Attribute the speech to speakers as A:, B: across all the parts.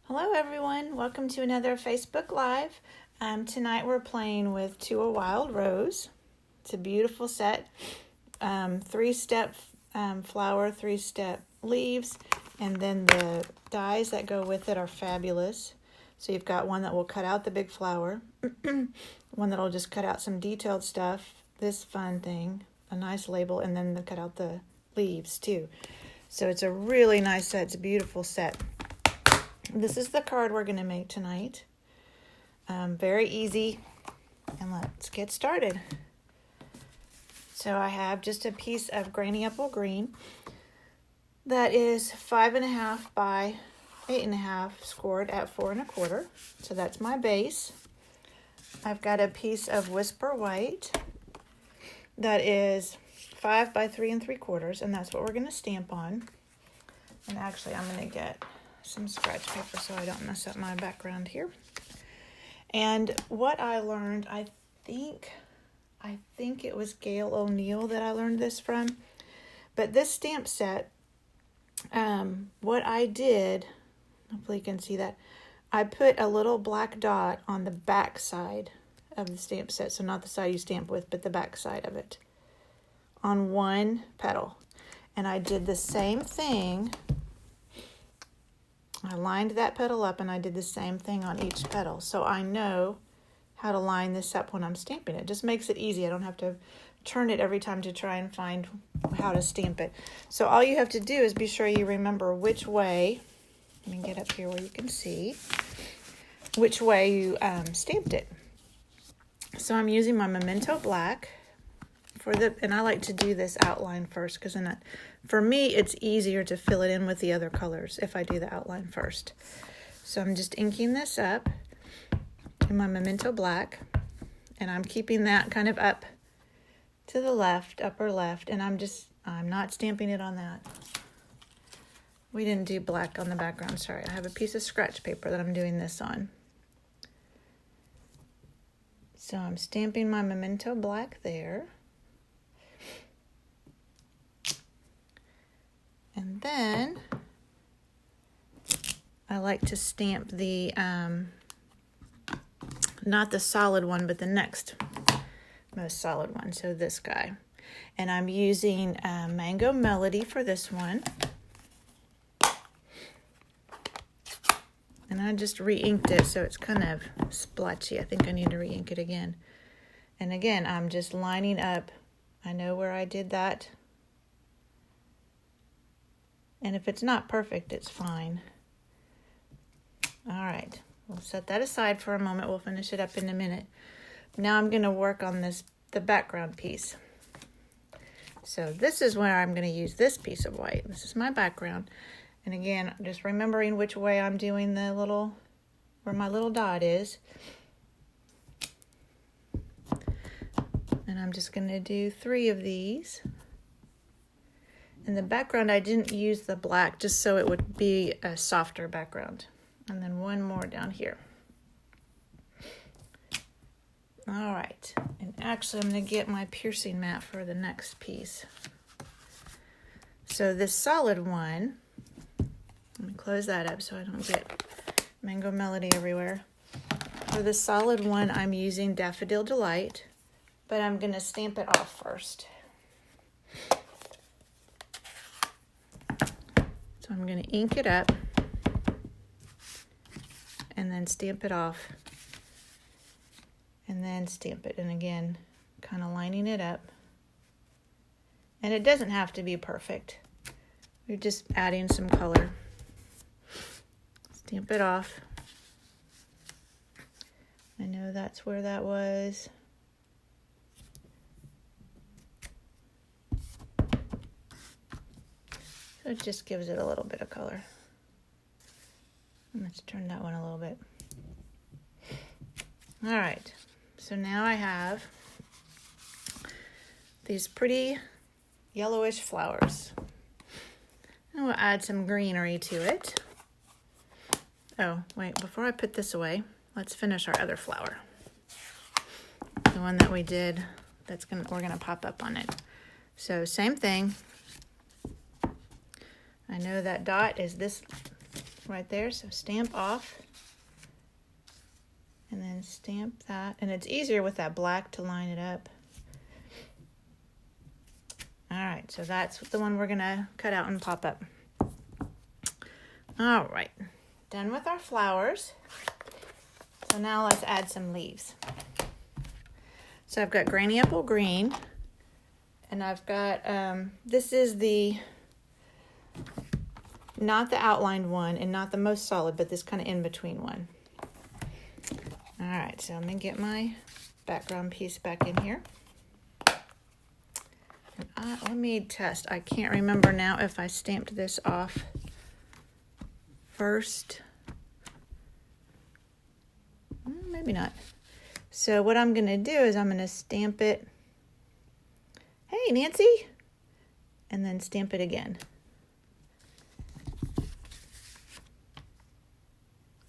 A: Hello everyone, welcome to another Facebook Live. Tonight we're playing with To a Wild Rose. It's a beautiful set, 3-step flower, 3-step leaves, and then the dies that go with it are fabulous. So you've got one that will cut out the big flower, one that will just cut out some detailed stuff, this fun thing, a nice label, and then cut out the leaves too. So it's a really nice set, it's a beautiful set. This is the card we're going to make tonight. Very easy, and let's get started. So I have just a piece of Granny Apple Green that is 5.5 by 8.5 scored at 4 1/4. So that's my base. I've got a piece of Whisper White that is 5 by 3 3/4, and that's what we're going to stamp on. And actually, I'm going to get some scratch paper so I don't mess up my background here. And what I learned, I think it was Gail O'Neill that I learned this from. But this stamp set, what I did, hopefully you can see that, I put a little black dot on the back side of the stamp set. So not the side you stamp with, but the back side of it on one petal. And I did the same thing. I lined that petal up and I did the same thing on each petal. So I know how to line this up when I'm stamping it. It just makes it easy. I don't have to turn it every time to try and find how to stamp it. So all you have to do is be sure you remember which way, let me get up here where you can see, which way you stamped it. So I'm using my Memento Black and I like to do this outline first because for me it's easier to fill it in with the other colors if I do the outline first. So I'm just inking this up in my Memento Black, and I'm keeping that kind of up to the left, upper left, and I'm not stamping it on that. We didn't do black on the background, sorry. I have a piece of scratch paper that I'm doing this on. So I'm stamping my Memento Black there. And then I like to stamp the, not the solid one, but the next most solid one, so this guy. And I'm using Mango Melody for this one. And I just re-inked it, so it's kind of splotchy. I think I need to re-ink it again. And again, I'm just lining up. I know where I did that. And if it's not perfect, it's fine. All right, we'll set that aside for a moment. We'll finish it up in a minute. Now I'm going to work on the background piece. So this is where I'm going to use this piece of white. This is my background. And again, just remembering which way I'm doing where my little dot is. And I'm just going to do 3 of these. In the background, I didn't use the black just so it would be a softer background. And then 1 more down here. All right. And actually, I'm going to get my piercing mat for the next piece. So this solid one, let me close that up so I don't get Mango Melody everywhere. For the solid one, I'm using Daffodil Delight, but I'm going to stamp it off first. So I'm going to ink it up and then stamp it off and then stamp it. And again, kind of lining it up. And it doesn't have to be perfect. We're just adding some color. Stamp it off. I know that's where that was. So it just gives it a little bit of color. Let's turn that one a little bit. All right, so now I have these pretty yellowish flowers. And we'll add some greenery to it. Oh, wait, before I put this away, let's finish our other flower. The one that we did, we're gonna pop up on it. So same thing. I know that dot is this right there. So stamp off. And then stamp that. And it's easier with that black to line it up. All right, so that's the one we're gonna cut out and pop up. All right, done with our flowers. So now let's add some leaves. So I've got Granny Apple Green, and I've got, this is not the outlined one and not the most solid, but this kind of in between one. All right, so I'm gonna get my background piece back in here. And let me test. I can't remember now if I stamped this off first. Maybe not. So what I'm gonna do is I'm gonna stamp it. Hey, Nancy! And then stamp it again.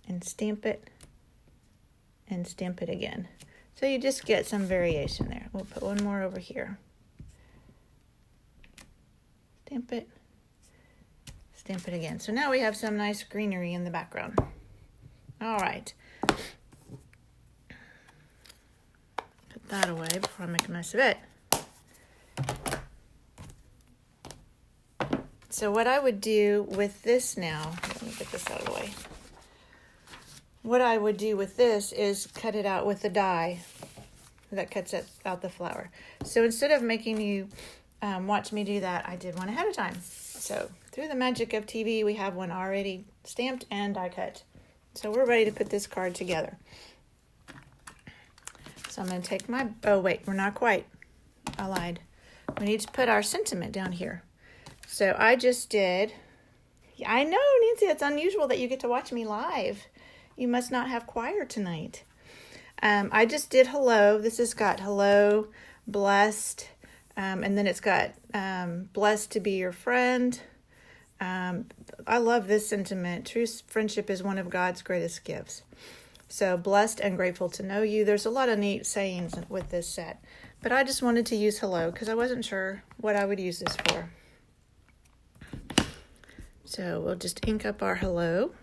A: And stamp it. And stamp it again. So you just get some variation there. We'll put one more over here. Stamp it. Stamp it again. So now we have some nice greenery in the background. All right. Put that away before I make a mess of it. So what I would do with this now, let me get this out of the way. What I would do with this is cut it out with the die that cuts out the flower. So instead of making you watch me do that, I did one ahead of time. So through the magic of TV, we have one already stamped and die cut. So we're ready to put this card together. So I'm going to take my, oh wait, we're not quite. I lied. We need to put our sentiment down here. So I just did, I know, Nancy, it's unusual that you get to watch me live. You must not have choir tonight. I just did hello. This has got hello, blessed, and then it's got blessed to be your friend. I love this sentiment. True friendship is one of God's greatest gifts. So blessed and grateful to know you. There's a lot of neat sayings with this set, but I just wanted to use hello because I wasn't sure what I would use this for. So we'll just ink up our hello.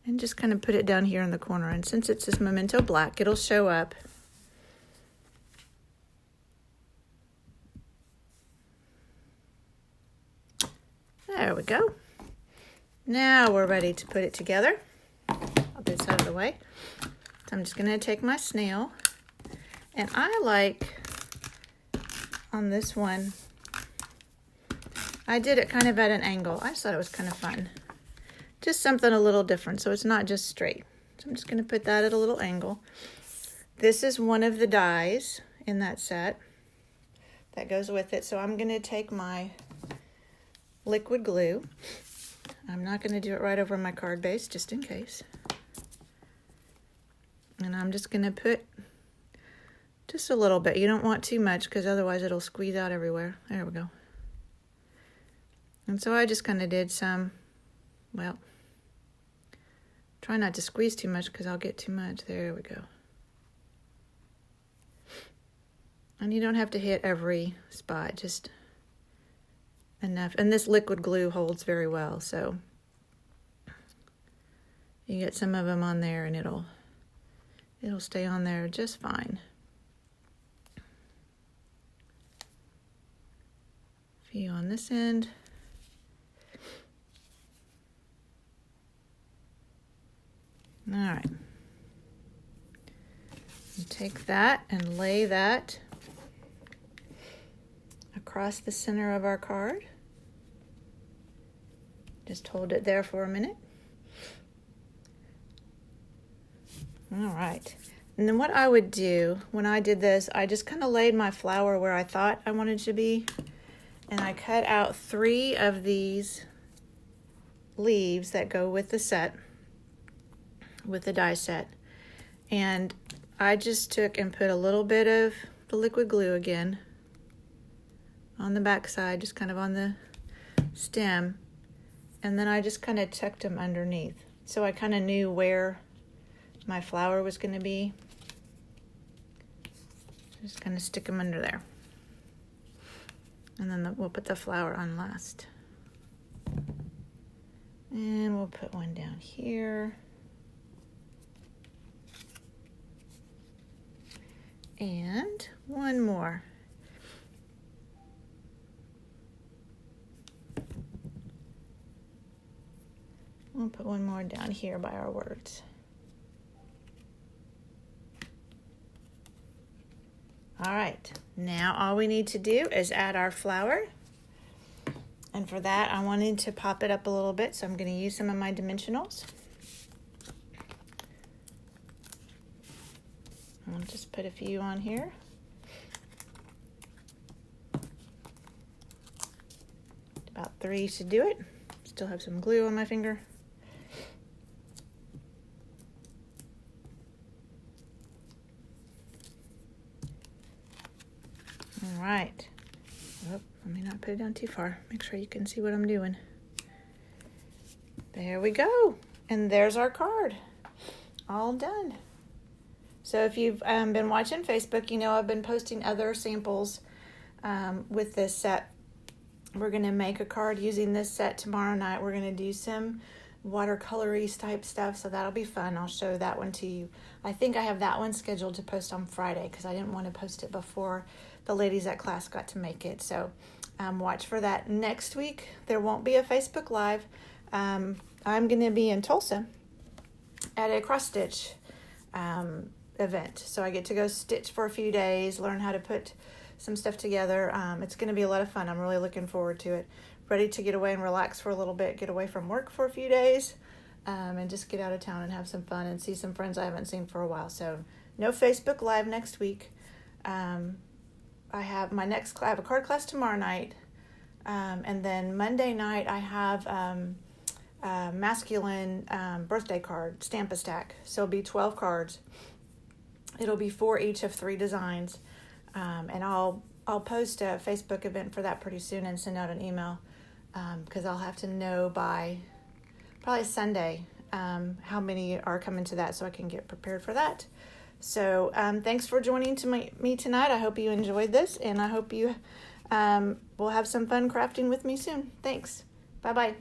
A: And just kind of put it down here in the corner. And since it's this Memento black, it'll show up. There we go. Now we're ready to put it together. I'll get this out of the way. So I'm just going to take my snail. And I like, on this one, I did it kind of at an angle. I just thought it was kind of fun. Just something a little different, so it's not just straight. So I'm just going to put that at a little angle. This is one of the dies in that set that goes with it. So I'm going to take my liquid glue. I'm not going to do it right over my card base, just in case. And I'm just going to put just a little bit. You don't want too much because otherwise it'll squeeze out everywhere. There we go. And so I just kind of did some, well, try not to squeeze too much because I'll get too much. There we go. And you don't have to hit every spot, just enough. And this liquid glue holds very well, so you get some of them on there and it'll stay on there just fine. A few on this end. All right. And take that and lay that across the center of our card. Just hold it there for a minute. All right. And then what I would do when I did this, I just kind of laid my flower where I thought I wanted it to be. And I cut out 3 of these leaves that go with the set, with the die set. And I just took and put a little bit of the liquid glue again on the back side, just kind of on the stem. And then I just kind of tucked them underneath. So I kind of knew where my flower was going to be. Just kind of stick them under there. And then we'll put the flower on last. And we'll put one down here. And one more. We'll put one more down here by our words. All right, now all we need to do is add our flower. And for that, I wanted to pop it up a little bit, so I'm going to use some of my dimensionals. I'll just put a few on here. About 3 should do it. Still have some glue on my finger. All right. Oh, let me not put it down too far. Make sure you can see what I'm doing. There we go. And there's our card. All done. So if you've been watching Facebook, you know I've been posting other samples with this set. We're going to make a card using this set tomorrow night. We're going to do some watercolory type stuff, so that'll be fun. I'll show that one to you. I think I have that one scheduled to post on Friday because I didn't want to post it before the ladies at class got to make it. So watch for that. Next week, there won't be a Facebook Live. I'm going to be in Tulsa at a cross-stitch event. So I get to go stitch for a few days, learn how to put some stuff together. It's going to be a lot of fun. I'm really looking forward to it. Ready to get away and relax for a little bit, get away from work for a few days, and just get out of town and have some fun and see some friends I haven't seen for a while. So no Facebook Live next week. I have a card class tomorrow night, and then Monday night I have a masculine birthday card, Stamp-A-Stack. So it'll be 12 cards. It'll be 4 each of 3 designs, and I'll post a Facebook event for that pretty soon and send out an email because I'll have to know by probably Sunday how many are coming to that so I can get prepared for that. So thanks for joining me tonight. I hope you enjoyed this, and I hope you will have some fun crafting with me soon. Thanks. Bye-bye.